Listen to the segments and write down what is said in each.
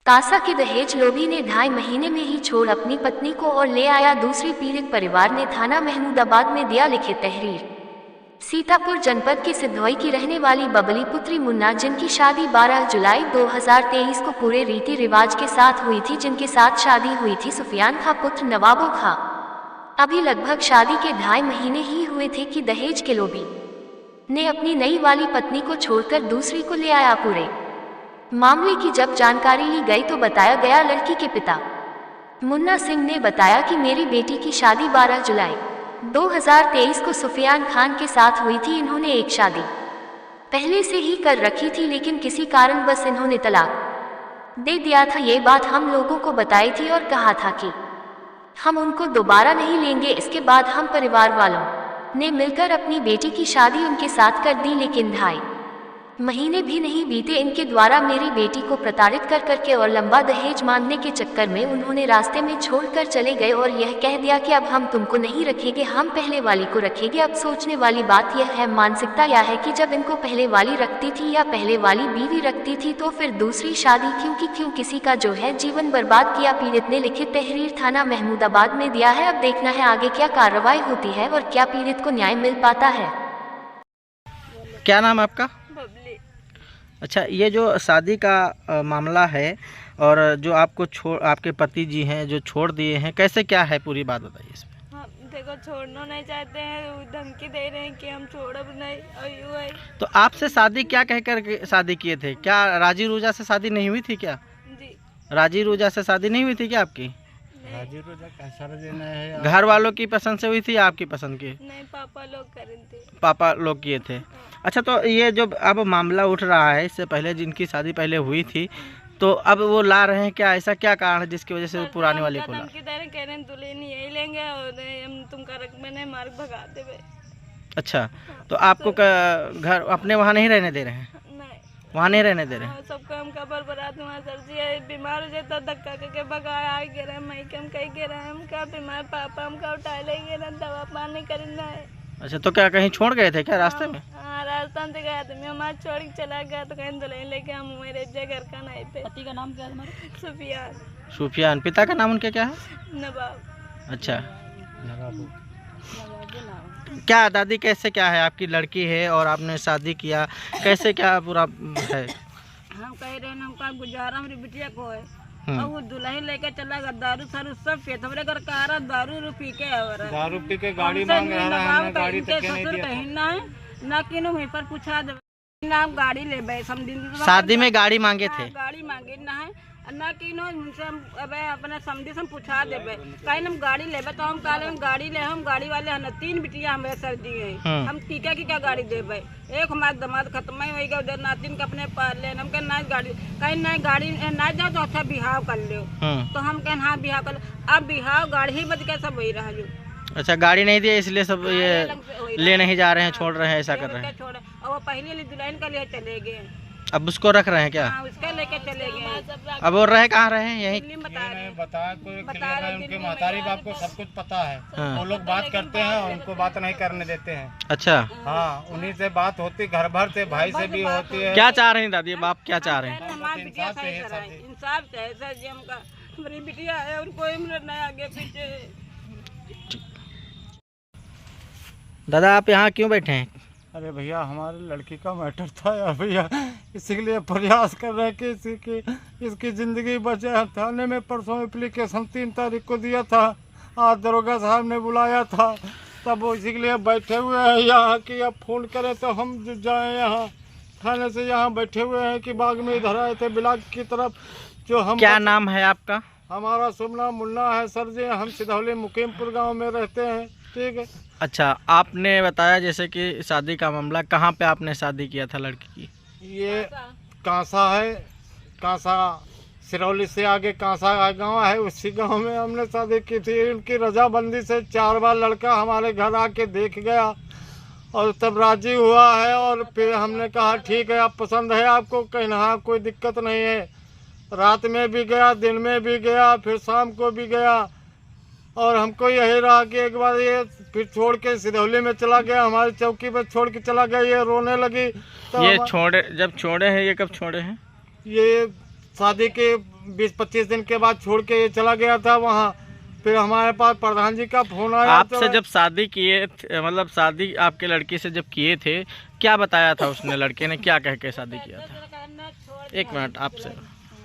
कांसा के दहेज लोभी ने 2.5 महीने में ही छोड़ अपनी पत्नी को और ले आया दूसरी। पीड़ित परिवार ने थाना महमूदाबाद में दिया लिखित तहरीर। सीतापुर जनपद के सिद्धौई की रहने वाली बबली पुत्री मुन्ना, जिनकी शादी 12 जुलाई 2023 को पूरे रीति रिवाज के साथ हुई थी, जिनके साथ शादी हुई थी सुफियान खां पुत्र नवाबो खां। अभी लगभग शादी के 2.5 महीने ही हुए थे कि दहेज के लोभी ने अपनी नई वाली पत्नी को छोड़कर दूसरी को ले आया। पूरे मामले की जब जानकारी ली गई तो बताया गया, लड़की के पिता मुन्ना सिंह ने बताया कि मेरी बेटी की शादी 12 जुलाई 2023 को सुफियान खान के साथ हुई थी। इन्होंने एक शादी पहले से ही कर रखी थी, लेकिन किसी कारण बस इन्होंने तलाक दे दिया था। ये बात हम लोगों को बताई थी और कहा था कि हम उनको दोबारा नहीं लेंगे। इसके बाद हम परिवार वालों ने मिलकर अपनी बेटी की शादी उनके साथ कर दी, लेकिन 2.5 महीने भी नहीं बीते इनके द्वारा मेरी बेटी को प्रताड़ित कर करके और लंबा दहेज मांगने के चक्कर में उन्होंने रास्ते में छोड़कर चले गए और यह कह दिया कि अब हम तुमको नहीं रखेंगे, हम पहले वाली को रखेंगे। अब सोचने वाली बात यह है, मानसिकता यह है कि जब इनको पहले वाली रखती थी या पहले वाली बीवी रखती थी तो फिर दूसरी शादी क्यों किसी का जो है जीवन बर्बाद किया। पीड़ित ने लिखित तहरीर थाना महमूदाबाद में दिया है। अब देखना है आगे क्या कार्रवाई होती है और क्या पीड़ित को न्याय मिल पाता है। क्या नाम है आपका? अच्छा, ये जो शादी का मामला है और जो आपको आपके पति जी हैं जो छोड़ दिए हैं, कैसे क्या है पूरी बात बताइए इसमें। हाँ, देखो छोड़ना नहीं चाहते हैं, धमकी दे रहे हैं कि हम छोड़ब नहीं और यूँ है। तो आपसे शादी क्या कहकर शादी किए थे? क्या राजी रूजा से शादी नहीं हुई थी क्या? जी, राजी रूजा से शादी नहीं हुई थी क्या आपकी? राजी रूजा कैसा देना है? घर वालों की पसंद से हुई थी या आपकी पसंद की? नहीं, पापा लोग करे थे। पापा लोग किए थे। अच्छा, तो ये जो अब मामला उठ रहा है, इससे पहले जिनकी शादी पहले हुई थी तो अब वो ला रहे हैं क्या? ऐसा क्या कारण है जिसकी वजह से वो पुराने वाले को ला? धमकी दे रहे, कह रहे हैं दुल्हन यही लेंगे और हम तुमका रख में मार भगा देवे। अच्छा, तो आपको घर अपने वहाँ नहीं रहने दे रहे हैं? नहीं, वहाँ नहीं रहने दे रहे हैं? सबका हम खबर बरात वहाँ सर जी है, बीमार हो जाता धक्का करके भगाया आ गे रहे, मैं कम कही गे रहे, हम क्या बीमार पापा हम का उठा ले गे ना, दवा पानी करना है। अच्छा, तो क्या कहीं छोड़ गए थे क्या रास्ते में? हाँ, रास्ता से गया था, मैं हमारा छोड़ के चला गया तो कहीं दुल्हन लेके हम मेरे घर का नहीं पे। पति का नाम क्या है तुम्हारे? सुफियान। सुफियान। पिता का नाम उनके क्या है? नवाब। अच्छा, क्या दादी कैसे क्या है? आपकी लड़की है और आपने शादी किया, कैसे क्या पूरा है? हम कह रहे हैं हमका गुजारा मेरी बिटिया को है और वो दुल्हन लेके चला गया, दारू सारू सब फेत हमरे घर का आ रहा, दारू पी के दारू पी के गाड़ी मांग रहा है, गाड़ी तक नहीं दिया। कहना है ना कि वहीं पर पूछा दे ना, हम गाड़ी ले बैठ समझी शादी में गाड़ी मांगे थे? गाड़ी मांगे ना है ना कि उनसे हम अब अपने समझी से हम पूछा देवे, कहीं हम गाड़ी लेबे तो हम कहले हम गाड़ी ले, हम गाड़ी वाले है ना, 3 बिटिया हमारे सर्दी है, हम टीका की क्या गाड़ी देवे, एक हमारे दामाद खत्म ही हो गया, नातिन का अपने पार ले, हम कहें ना गाड़ी, कहीं ना गाड़ी ना जाओ तो अच्छा बिहाव कर लो, तो हम कहें हाँ बिहाव कर लो। अब बिहाव गाड़ी ही बच के सब वही रहा जो। अच्छा, गाड़ी नहीं दिया इसलिए सब ये ले नहीं जा रहे हैं, छोड़ रहे हैं, ऐसा कर रहे हैं। छोड़े और वो पहले दुल्हन का लिए चले गए, अब उसको रख रहे हैं क्या? हाँ, उसका लेके चले गए। अब वो रहे कहाँ रहे हैं? यहीं बता कोई क्लियर है, उनके महतारी बाप को सब कुछ पता है। वो लोग बात करते हैं और उनको बात नहीं करने देते हैं। अच्छा, हाँ, उन्हीं से बात होती, घर भर से, भाई से भी होती है। क्या चाह रहे हैं दादी? बाप क्या चाह रहे हैं? इंसाफ से है सर जी, हमका हमारी बिटिया है और कोई नहीं आगे पीछे। दादा, आप यहाँ क्यों बैठे हैं? अरे भैया, हमारे लड़की का मैटर था यार भैया, इसी के लिए प्रयास कर रहे हैं कि इसकी ज़िंदगी बचे। थाने में परसों एप्लीकेशन 3 तारीख को दिया था, आज दरोगा साहब ने बुलाया था, तब वो इसी के लिए बैठे हुए हैं यहाँ कि अब फ़ोन करें तो हम जाएं यहाँ थाने से। यहाँ बैठे हुए हैं कि बाग में इधर आए थे बिलाग की तरफ। जो हम क्या नाम है आपका? हमारा शुभ नाम मुन्ना है सर जी, हम सिधौली मुकीमपुर गाँव में रहते हैं। ठीक है। अच्छा, आपने बताया जैसे कि शादी का मामला, कहाँ पे आपने शादी किया था लड़की की? ये कांसा है, कांसा सिरौली से आगे कांसा गांव है, उसी गांव में हमने शादी की थी। उनकी रजाबंदी से 4 बार लड़का हमारे घर आके देख गया और तब राजी हुआ है। और फिर हमने कहा ठीक है, आप पसंद है आपको, कहना हाँ कोई दिक्कत नहीं है। रात में भी गया, दिन में भी गया, फिर शाम को भी गया और हमको यही रहा कि एक बार ये फिर छोड़ के सिधौली में चला गया, हमारी चौकी पर छोड़ के चला गया। ये रोने लगी। तो ये जब छोड़े हैं, ये कब छोड़े हैं? ये शादी के 20-25 दिन के बाद छोड़ के ये चला गया था वहाँ। फिर हमारे पास प्रधान जी का फोन आया। आपसे जब शादी किए मतलब शादी आपके लड़की से जब किए थे, क्या बताया था उसने? लड़के ने क्या कह के शादी किया था? एक मिनट आपसे।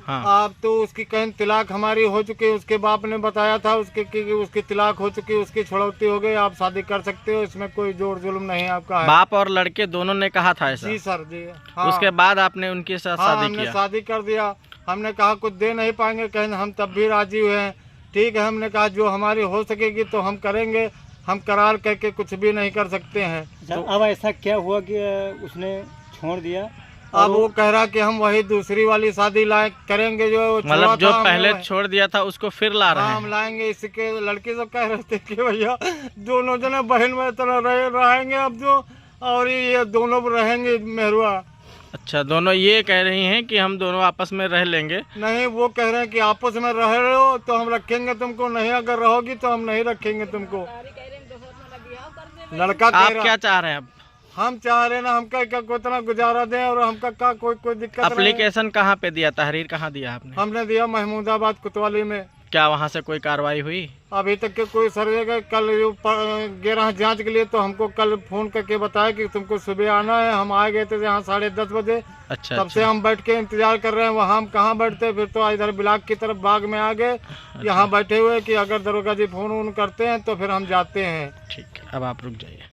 हाँ, आप तो उसकी कहीं तिलाक हमारी हो चुकी, उसके बाप ने बताया था उसके कि उसकी तिलाक हो चुकी, उसकी छुड़ौती हो गई, आप शादी कर सकते हो, इसमें कोई जोर जुल्म नहीं आपका है। बाप और लड़के दोनों ने कहा था ऐसा? जी सर जी। हाँ। उसके बाद आपने उनके साथ हाँ, शादी हमने किया? शादी कर दिया। हमने कहा कुछ दे नहीं पाएंगे, कहें हम तब भी राजी हुए हैं। ठीक है, हमने कहा जो हमारी हो सकेगी तो हम करेंगे, हम करार करके कुछ भी नहीं कर सकते हैं। तो अब ऐसा क्या हुआ कि उसने छोड़ दिया? अब वो कह रहा कि हम वही दूसरी वाली शादी लाए करेंगे जो मतलब जो छोड़ा था पहले हमने। छोड़ दिया था उसको फिर ला रहे हाँ, हैं? हम लाएंगे। इसके लड़के सब कह रहे थे कि भैया दोनों जने बहन में तरह रहेंगे अब जो, और ये दोनों रहेंगे मेहरुआ। अच्छा, दोनों ये कह रही हैं कि हम दोनों आपस में रह लेंगे? नहीं, वो कह रहे हैं कि आपस में रह रहे हो तो हम रखेंगे तुमको, नहीं अगर रहोगी तो हम नहीं रखेंगे तुमको। लड़का कह आप रहा। क्या चाह रहे हैं अब? हम चाह रहे ना हमका कितना गुजारा दें और हमका का कोई दिक्कत नहीं। एप्लीकेशन कहाँ पे दिया? तहरीर कहाँ दिया आपने? हमने दिया महमूदाबाद कोतवाली में। क्या वहाँ से कोई कार्रवाई हुई? अभी तक के कोई सर्वे का कल गया जांच के लिए, तो हमको कल फोन करके बताया कि तुमको सुबह आना है। हम आ गए थे यहाँ 10:30 बजे। अच्छा, तब से हम बैठ के इंतजार कर रहे हैं। वहाँ हम कहाँ बैठते, फिर तो इधर ब्लॉक की तरफ बाग में आ गए। यहाँ बैठे हुए कि अगर दरोगा जी फोन वोन करते हैं तो फिर हम जाते हैं। ठीक है, अब आप रुक जाइए।